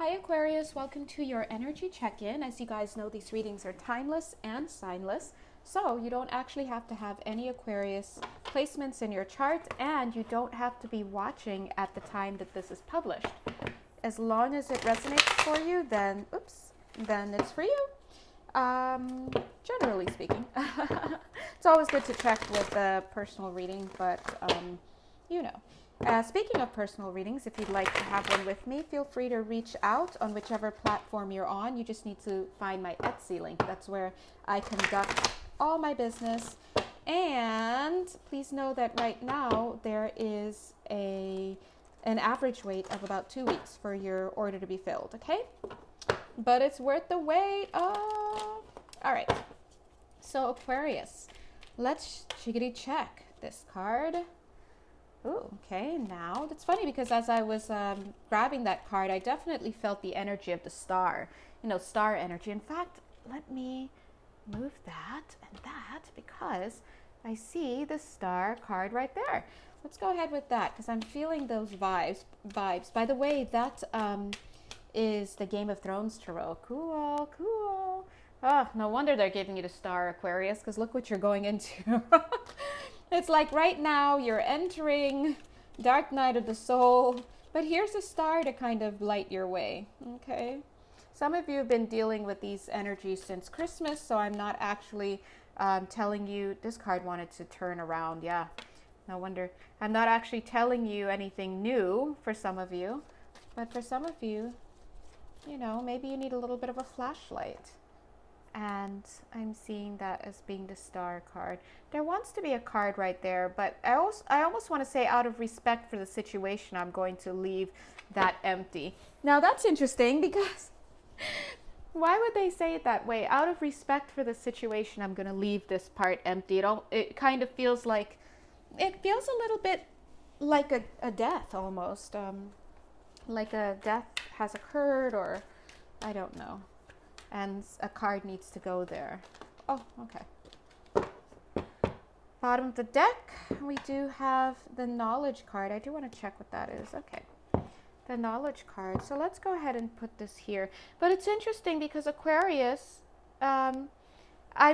Hi Aquarius, welcome to your energy check-in. As you guys know, these readings are timeless and signless, so you don't actually have to have any Aquarius placements in your chart, and you don't have to be watching at the time that this is published. As long as it resonates for you, then it's for you. Generally speaking. It's always good to check with a personal reading, but you know. Speaking of personal readings, if you'd like to have one with me, feel free to reach out on whichever platform you're on. You just need to find my Etsy link. That's where I conduct all my business. And please know that right now there is an average wait of about 2 weeks for your order to be filled, okay? But it's worth the wait. Oh, all right. So Aquarius, let's chickadee check this card. Ooh, okay, now that's funny because as I was grabbing that card, I definitely felt the energy of the star, star energy. In fact, let me move that and that because I see the star card right there. Let's go ahead with that because I'm feeling those vibes. By the way, that is the Game of Thrones tarot. Cool. Oh, no wonder they're giving you the star, Aquarius, because look what you're going into. It's like right now you're entering Dark Night of the Soul, but here's a star to kind of light your way, okay? Some of you have been dealing with these energies since Christmas, so I'm not actually telling you, this card wanted to turn around, yeah. No wonder. I'm not actually telling you anything new for some of you, but for some of you, maybe you need a little bit of a flashlight. And I'm seeing that as being the star card. There wants to be a card right there, but I almost want to say out of respect for the situation, I'm going to leave that empty. Now that's interesting because why would they say it that way? Out of respect for the situation, I'm going to leave this part empty. It kind of feels like, it feels a little bit like a death almost. Like a death has occurred, or I don't know. And a card needs to go there. Oh, okay. Bottom of the deck, we do have the knowledge card. I do want to check what that is. Okay. The knowledge card. So let's go ahead and put this here. But it's interesting because Aquarius, I'm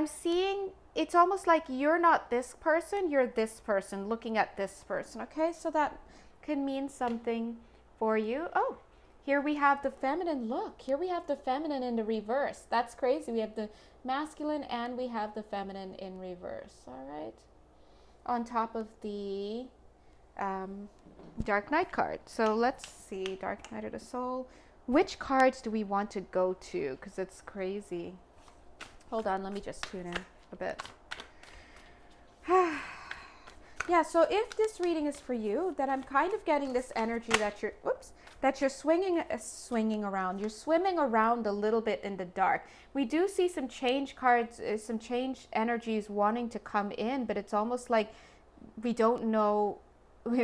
seeing, it's almost like you're not this person, you're this person looking at this person. Okay, so that can mean something for you. Oh. Here we have the feminine look. Here we have the feminine in the reverse. That's crazy. We have the masculine and we have the feminine in reverse. All right. On top of the Dark Knight card. So let's see. Dark Knight of the Soul. Which cards do we want to go to? Because it's crazy. Hold on. Let me just tune in a bit. Yeah, so if this reading is for you, then I'm kind of getting this energy that you're swinging around. You're swimming around a little bit in the dark. We do see some change cards, some change energies wanting to come in, but it's almost like we don't know. I'm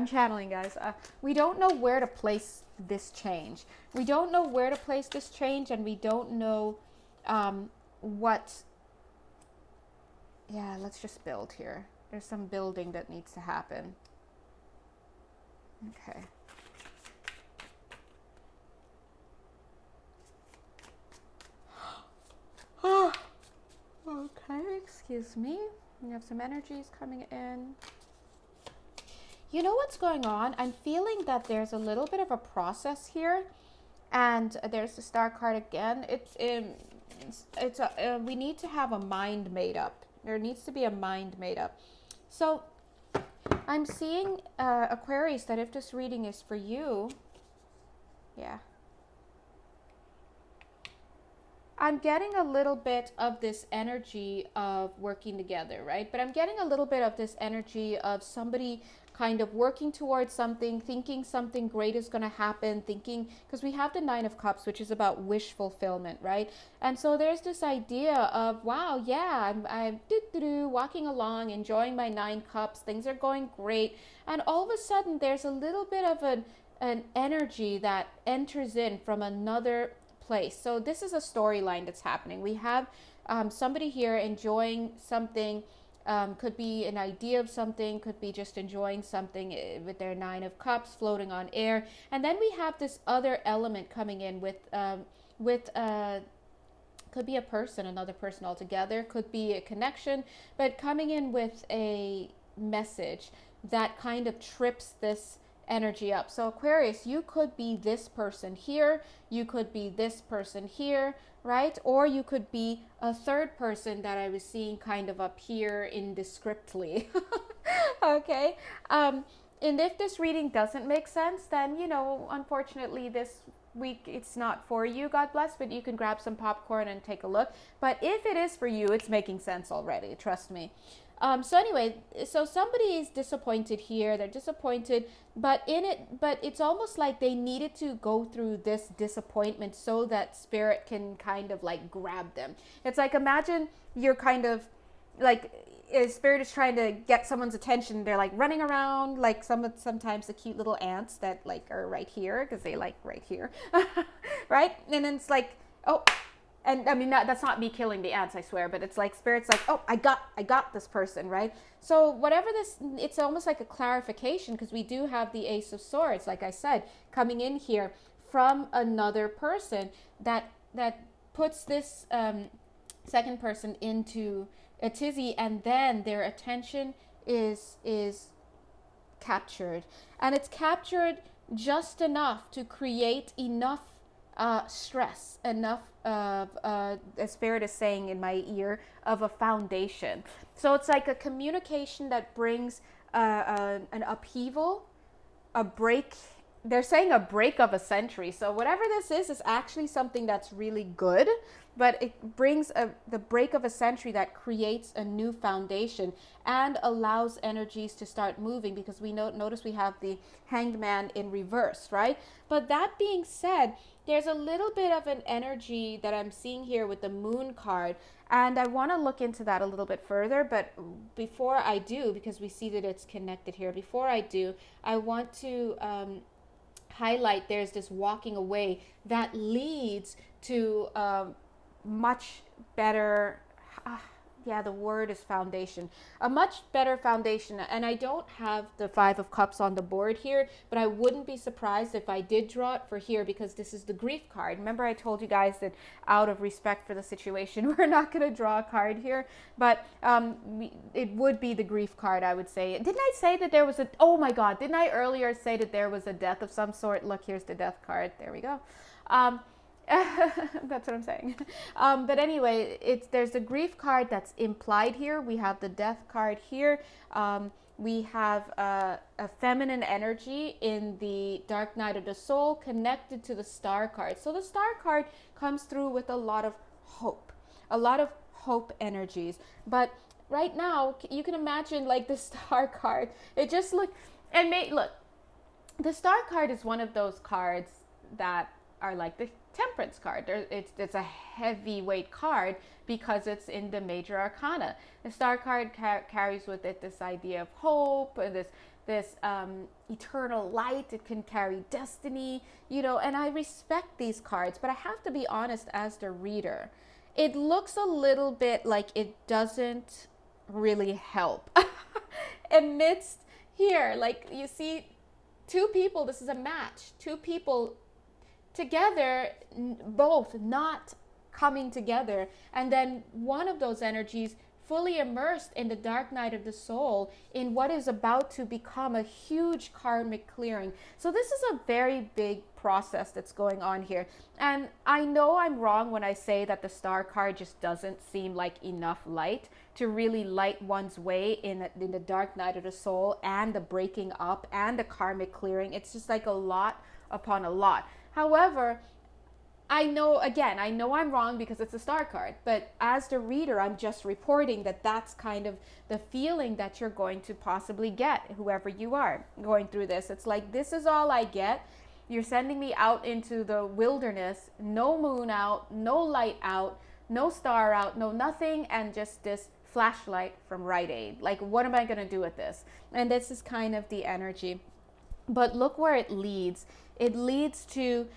channeling, guys. We don't know where to place this change. We don't know where to place this change, and we don't know what. Yeah, let's just build here. There's some building that needs to happen. Okay. Okay, excuse me. We have some energies coming in. You know what's going on? I'm feeling that there's a little bit of a process here. And there's the star card again. We need to have a mind made up. There needs to be a mind made up. So I'm seeing, Aquarius, that if this reading is for you, yeah. I'm getting a little bit of this energy of working together, right? But I'm getting a little bit of this energy of somebody kind of working towards something, thinking something great is going to happen, because we have the Nine of Cups, which is about wish fulfillment, right? And so there's this idea of, wow, yeah, I'm walking along, enjoying my 9 cups, things are going great. And all of a sudden, there's a little bit of an energy that enters in from another place. So this is a storyline that's happening. We have somebody here enjoying something Could be an idea of something, could be just enjoying something with their Nine of Cups floating on air. And then we have this other element coming in with could be a person, another person altogether, could be a connection, but coming in with a message that kind of trips this energy up. So Aquarius, you could be this person here, you could be this person here, right? Or you could be a third person that I was seeing kind of up here indescriptly. Okay. And if this reading doesn't make sense, then, you know, unfortunately this week it's not for you, God bless, but you can grab some popcorn and take a look. But if it is for you, it's making sense already, trust me. So anyway, so somebody is disappointed here. They're disappointed, but it's almost like they needed to go through this disappointment so that spirit can kind of like grab them. It's like, imagine you're kind of like, spirit is trying to get someone's attention. They're like running around like sometimes the cute little ants that like are right here because they like right here, right? And then it's like, oh. And I mean, that's not me killing the ants, I swear, but it's like spirit's like, oh, I got this person, right? So whatever this, it's almost like a clarification, because we do have the Ace of Swords, like I said, coming in here from another person that puts this second person into a tizzy, and then their attention is captured, and it's captured just enough to create enough stress, enough of, as spirit is saying in my ear, of a foundation. So it's like a communication that brings an upheaval, a break. They're saying a break of a century. So whatever this is actually something that's really good, but it brings the break of a century that creates a new foundation and allows energies to start moving, because we notice we have the Hanged Man in reverse, right? But that being said, there's a little bit of an energy that I'm seeing here with the Moon card, and I want to look into that a little bit further. But before I do, because we see that it's connected here, before I do, I want to highlight there's this walking away that leads to much better, the word is foundation, a much better foundation. And I don't have the Five of Cups on the board here, but I wouldn't be surprised if I did draw it for here, because this is the Grief card. Remember I told you guys that out of respect for the situation, we're not going to draw a card here, but it would be the Grief card, I would say. Didn't I say that there was oh my God, didn't I earlier say that there was a death of some sort? Look, here's the Death card. There we go. That's what I'm saying. But anyway, there's a Grief card that's implied here. We have the Death card here. We have a feminine energy in the Dark Night of the Soul connected to the Star card. So the Star card comes through with a lot of hope energies. But right now, you can imagine like the Star card. It just look, the Star card is one of those cards that are like the Temperance card. It's a heavyweight card because it's in the major arcana. The Star card carries with it this idea of hope and this eternal light. It can carry destiny, and I respect these cards, but I have to be honest, as the reader, it looks a little bit like it doesn't really help. Amidst here, like you see two people, this is a match, two people together, both not coming together, and then one of those energies fully immersed in the Dark Night of the Soul in what is about to become a huge karmic clearing. So this is a very big process that's going on here, and I know I'm wrong when I say that the Star card just doesn't seem like enough light to really light one's way in the Dark Night of the Soul and the breaking up and the karmic clearing. It's just like a lot upon a lot. However, I know I'm wrong because it's a Star card, but as the reader, I'm just reporting that that's kind of the feeling that you're going to possibly get, whoever you are going through this. It's like, this is all I get. You're sending me out into the wilderness, no moon out, no light out, no star out, no nothing, and just this flashlight from Rite Aid. Like, what am I going to do with this? And this is kind of the energy. But look where it leads. It leads to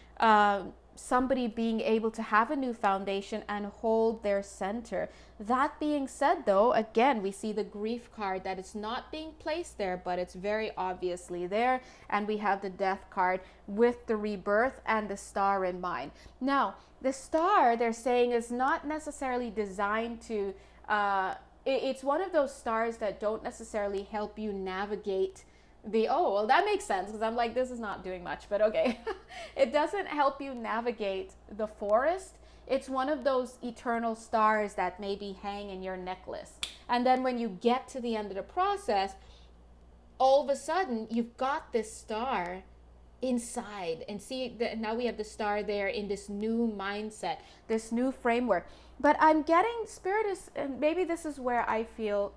somebody being able to have a new foundation and hold their center. That being said, though, again, we see the grief card that is not being placed there, but it's very obviously there. And we have the death card with the rebirth and the star in mind. Now, the star, they're saying, is not necessarily designed to, it's one of those stars that don't necessarily help you navigate oh, well, that makes sense, because I'm like, this is not doing much, but okay. It doesn't help you navigate the forest. It's one of those eternal stars that maybe hang in your necklace. And then when you get to the end of the process, all of a sudden, you've got this star inside. And see, now we have the star there in this new mindset, this new framework. But I'm getting, Spirit is, and maybe this is where I feel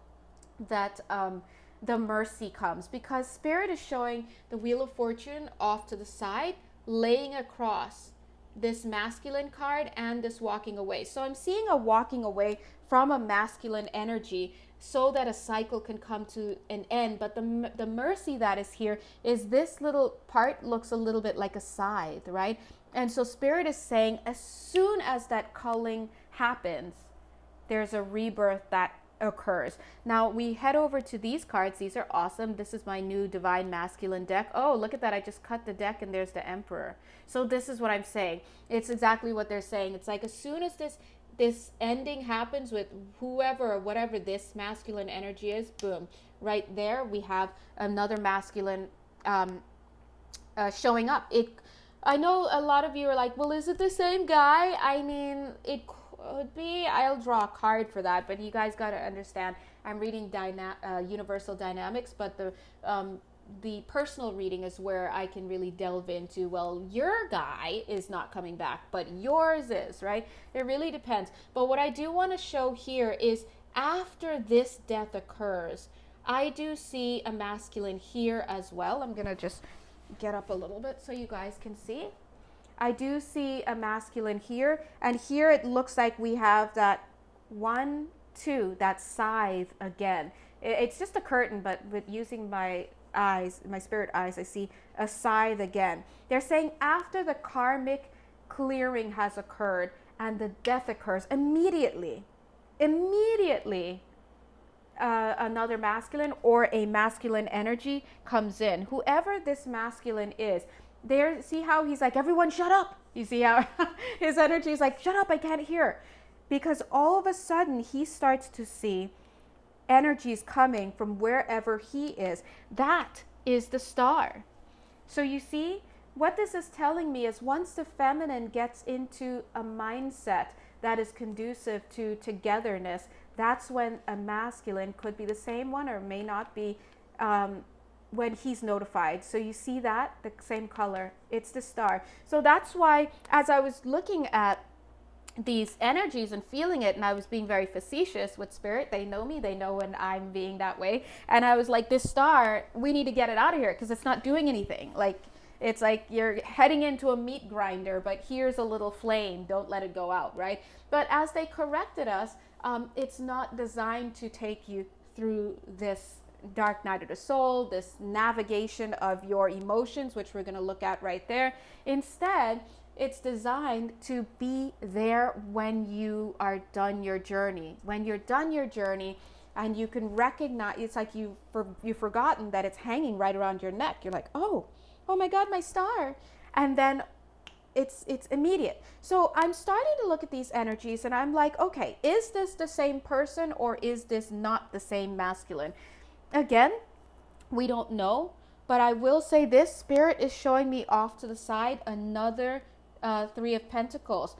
that the mercy comes, because Spirit is showing the Wheel of Fortune off to the side, laying across this masculine card and this walking away. So I'm seeing a walking away from a masculine energy so that a cycle can come to an end. But the mercy that is here is this little part looks a little bit like a scythe, right? And so Spirit is saying, as soon as that culling happens, there's a rebirth that occurs. Now we head over to these cards. These are awesome. This is my new Divine Masculine deck. Oh, look at that. I just cut the deck and there's the Emperor. So this is what I'm saying. It's exactly what they're saying. It's like, as soon as this ending happens with whoever or whatever this masculine energy is, boom, right there we have another masculine showing up. I know a lot of you are like, well, is it the same guy? I mean, it could be. I'll draw a card for that, but you guys got to understand, I'm reading universal dynamics, but the personal reading is where I can really delve into, well, your guy is not coming back, but yours is, right? It really depends. But what I do want to show here is, after this death occurs, I do see a masculine here as well. I'm going to just get up a little bit so you guys can see. I do see a masculine here, and here it looks like we have that 1, 2, that scythe again. It's just a curtain, but with using my eyes, my spirit eyes, I see a scythe again. They're saying after the karmic clearing has occurred and the death occurs, immediately, another masculine or a masculine energy comes in. Whoever this masculine is, there, see how he's like, everyone shut up. You see how his energy is like, shut up, I can't hear. Because all of a sudden he starts to see energies coming from wherever he is. That is the star. So you see, what this is telling me is, once the feminine gets into a mindset that is conducive to togetherness, that's when a masculine could be the same one or may not be, when he's notified. So you see that, the same color, it's the star. So that's why, as I was looking at these energies and feeling it, and I was being very facetious with Spirit, they know me, they know when I'm being that way, and I was like, this star, we need to get it out of here because it's not doing anything. Like, it's like you're heading into a meat grinder, but here's a little flame, don't let it go out, right? But as they corrected us, it's not designed to take you through this dark night of the soul, this navigation of your emotions, which we're going to look at right there. Instead, it's designed to be there when you are done your journey. When you're done your journey and you can recognize, it's like you've forgotten that it's hanging right around your neck. You're like, oh my God, my star. And then it's immediate. So I'm starting to look at these energies and I'm like, okay, is this the same person or is this not the same masculine? Again, we don't know, but I will say this, Spirit is showing me off to the side another 3 of Pentacles.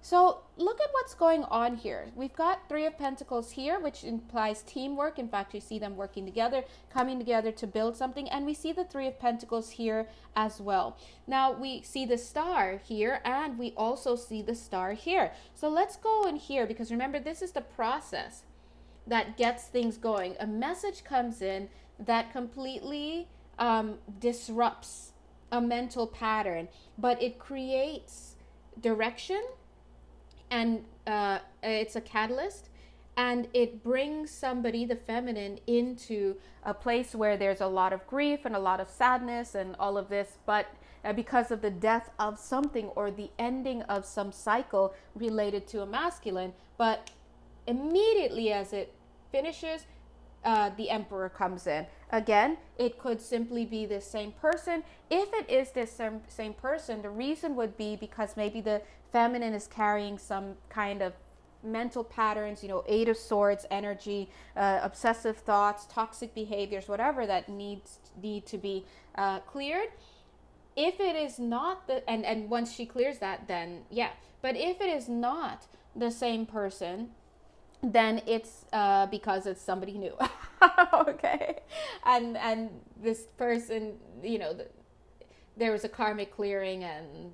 So look at what's going on here. We've got 3 of Pentacles here, which implies teamwork. In fact, you see them working together, coming together to build something. And we see the 3 of Pentacles here as well. Now we see the star here and we also see the star here. So let's go in here, because remember, this is the process that gets things going. A message comes in that completely disrupts a mental pattern, but it creates direction, and it's a catalyst, and it brings somebody, the feminine, into a place where there's a lot of grief and a lot of sadness and all of this, but because of the death of something or the ending of some cycle related to a masculine. But immediately as it finishes, the Emperor comes in. Again, it could simply be this same person. If it is this same person, the reason would be because maybe the feminine is carrying some kind of mental patterns, Eight of Swords energy, obsessive thoughts, toxic behaviors, whatever that need to be cleared. If it is not and once she clears that, then yeah. But if it is not the same person, then it's because it's somebody new. Okay, and this person, there was a karmic clearing, and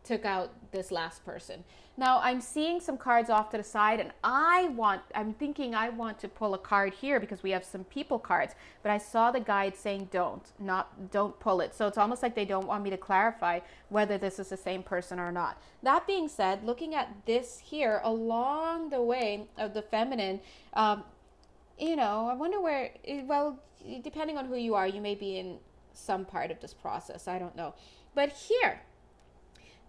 took out this last person. Now I'm seeing some cards off to the side, and I'm thinking I want to pull a card here because we have some people cards, but I saw the guide saying don't pull it. So it's almost like they don't want me to clarify whether this is the same person or not. That being said, looking at this here along the way of the feminine, I wonder where, well, depending on who you are, you may be in some part of this process. I don't know. But here,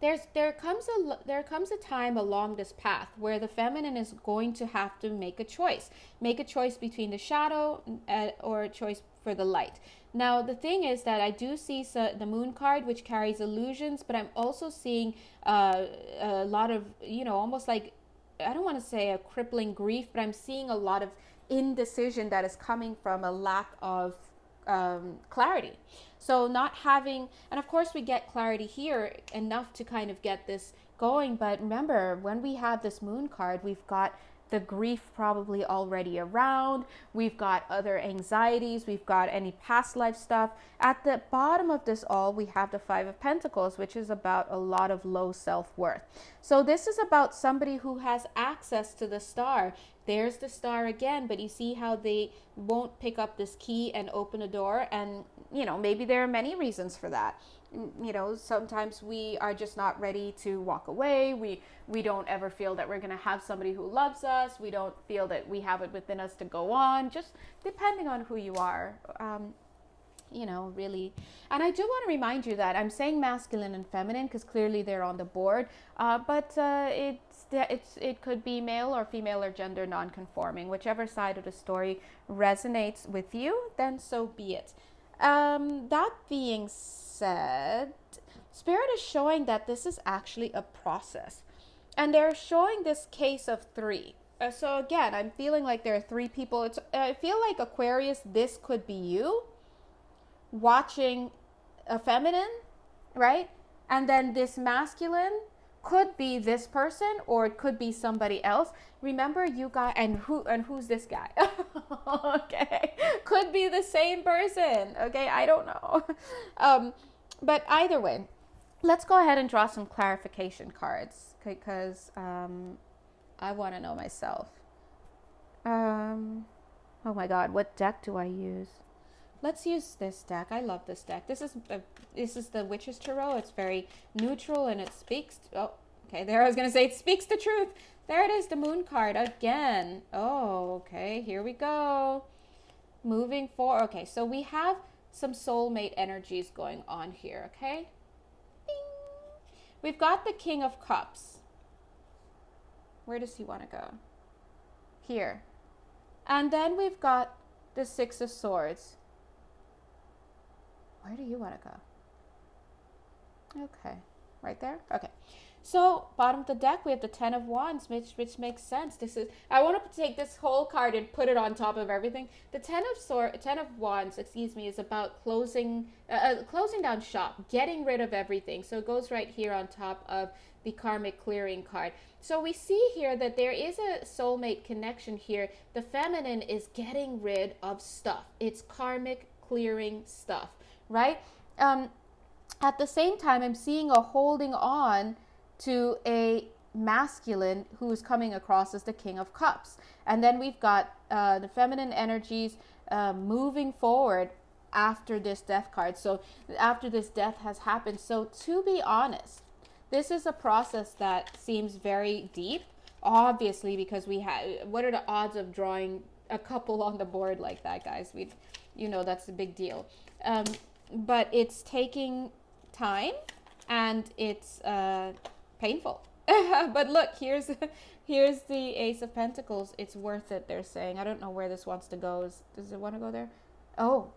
there comes a time along this path where the feminine is going to have to make a choice between the shadow or a choice for the light. Now the thing is that I do see the moon card, which carries illusions, but I'm also seeing a lot of, almost like, I don't want to say a crippling grief, but I'm seeing a lot of indecision that is coming from a lack of clarity. So not having, and of course we get clarity here enough to kind of get this going. But remember, when we have this moon card, we've got the grief probably already around. We've got other anxieties. We've got any past life stuff. At the bottom of this all, we have the Five of Pentacles, which is about a lot of low self-worth. So this is about somebody who has access to the star. There's the star again, but you see how they won't pick up this key and open a door. And, maybe there are many reasons for that. Sometimes we are just not ready to walk away. We don't ever feel that we're going to have somebody who loves us. We don't feel that we have it within us to go on, just depending on who you are, really. And I do want to remind you that I'm saying masculine and feminine because clearly they're on the board, but it could be male or female or gender non-conforming. Whichever side of the story resonates with you, then so be it. That being said, Spirit is showing that this is actually a process. And they're showing this case of three. So again, I'm feeling like there are three people. I feel like Aquarius, this could be you watching a feminine, right? And then this masculine could be this person, or it could be somebody else. Remember, you got, and who's this guy? Okay, could be the same person. Okay, I don't know. But either way, let's go ahead and draw some clarification cards because I want to know myself. Oh my God, what deck do I use? Let's use this deck. I love this deck. This is the Witch's Tarot. It's very neutral and it speaks. There I was going to say it speaks the truth. There it is, the Moon card again. Oh, okay. Here we go. Moving forward. Okay, so we have some soulmate energies going on here, okay? Bing. We've got the King of Cups. Where does he want to go? Here. And then we've got the Six of Swords. Where do you want to go? Okay, right there? Okay. So, bottom of the deck, we have the Ten of Wands, which makes sense. I want to take this whole card and put it on top of everything. The Ten of Wands, is about closing down shop, getting rid of everything. So it goes right here on top of the karmic clearing card. So we see here that there is a soulmate connection here. The feminine is getting rid of stuff. It's karmic clearing stuff, right? At the same time, I'm seeing a holding on to a masculine who is coming across as the King of Cups. And then we've got the feminine energies moving forward after this death card. So after this death has happened. So to be honest, this is a process that seems very deep, obviously, because what are the odds of drawing a couple on the board like that, guys? That's a big deal. But it's taking time, and it's painful. But look, here's the Ace of Pentacles. It's worth it, they're saying. I don't know where this wants to go. Does it want to go there? Oh,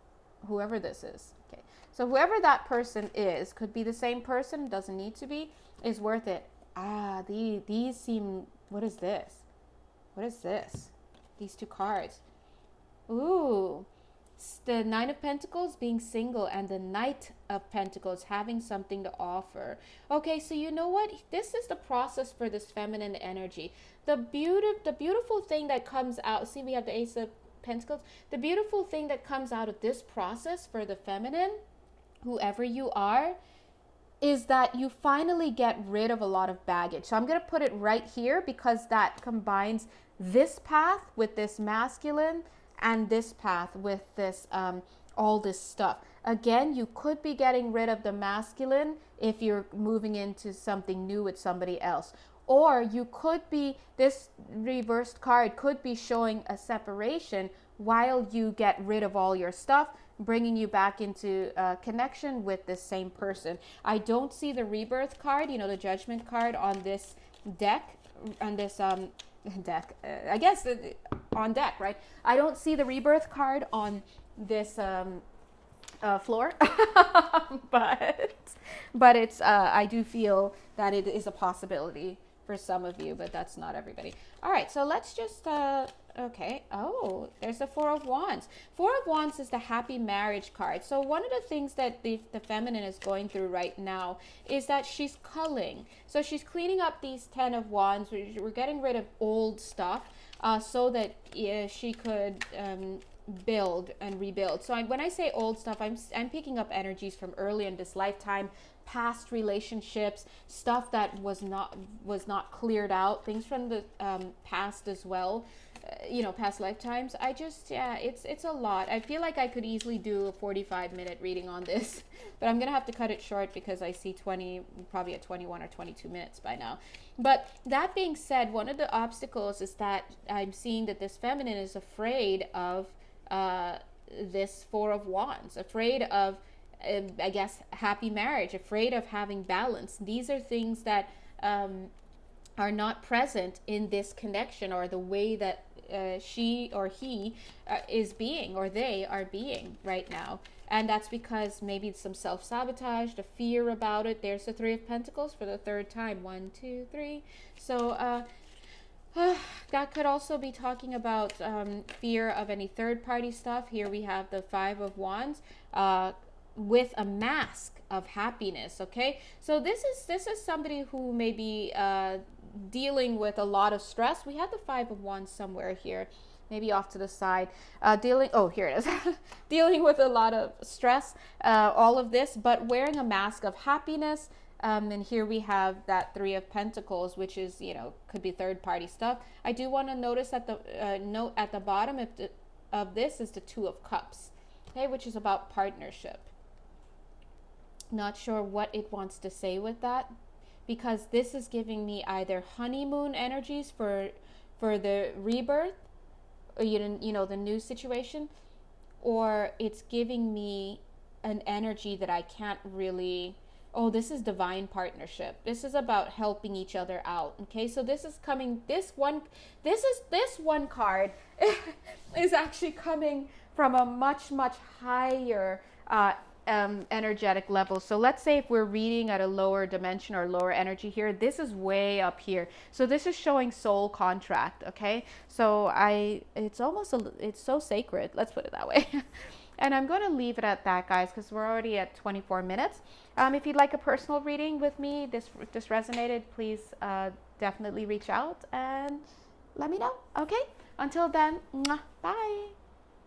whoever this is. Okay. So whoever that person is, could be the same person, doesn't need to be, is worth it. These seem, what is this? What is this? These two cards. Ooh. The Nine of Pentacles being single, and the Knight of Pentacles having something to offer. Okay, so you know what? This is the process for this feminine energy. The beautiful thing that comes out. See, we have the Ace of Pentacles. The beautiful thing that comes out of this process for the feminine, whoever you are, is that you finally get rid of a lot of baggage. So I'm going to put it right here because that combines this path with this masculine, and this path with this all this stuff. Again, you could be getting rid of the masculine if you're moving into something new with somebody else, or you could be, this reversed card could be showing a separation while you get rid of all your stuff, bringing you back into connection with this same person. I don't see the rebirth card, you know, the judgment card on this deck, on this deck, I guess on deck, right? I don't see the rebirth card on this floor, but it's I do feel that it is a possibility for some of you, but that's not everybody. All right, so let's just okay. Oh, there's the Four of Wands. Four of Wands is the happy marriage card. So one of the things that the feminine is going through right now is that she's culling. So she's cleaning up these 10 of Wands. We're getting rid of old stuff so that she could build and rebuild. So when I say old stuff, I'm picking up energies from early in this lifetime, past relationships, stuff that was not cleared out, things from the past as well. You know, past lifetimes. I just, yeah, it's a lot. I feel like I could easily do a 45-minute reading on this, but I'm gonna have to cut it short because I see probably at 21 or 22 minutes by now. But that being said, one of the obstacles is that I'm seeing that this feminine is afraid of this Four of Wands, afraid of I guess happy marriage, afraid of having balance. These are things that are not present in this connection, or the way that she or he is being, or they are being right now. And that's because maybe it's some self-sabotage, the fear about it. There's the Three of Pentacles for the third time. 1, 2, 3. So that could also be talking about fear of any third-party stuff. Here we have the Five of Wands with a mask of happiness. Okay, so this is somebody who may be dealing with a lot of stress. We had the Five of Wands somewhere here, maybe off to the side. Oh, here it is. Dealing with a lot of stress, all of this, but wearing a mask of happiness. And here we have that Three of Pentacles, which is, you know, could be third-party stuff. I do want to notice that the note at the bottom of this is the Two of Cups, okay, which is about partnership. Not sure what it wants to say with that, because this is giving me either honeymoon energies for the rebirth, or you know, the new situation, or it's giving me an energy that I can't really. Oh, this is divine partnership. This is about helping each other out. Okay, so this is coming. This one card is actually coming from a much higher energetic level. So let's say if we're reading at a lower dimension or lower energy here, this is way up here. So this is showing soul contract. Okay, so it's so sacred. Let's put it that way. And I'm going to leave it at that, guys, because we're already at 24 minutes. If you'd like a personal reading with me, this resonated, please definitely reach out and let me know. Okay, until then, bye.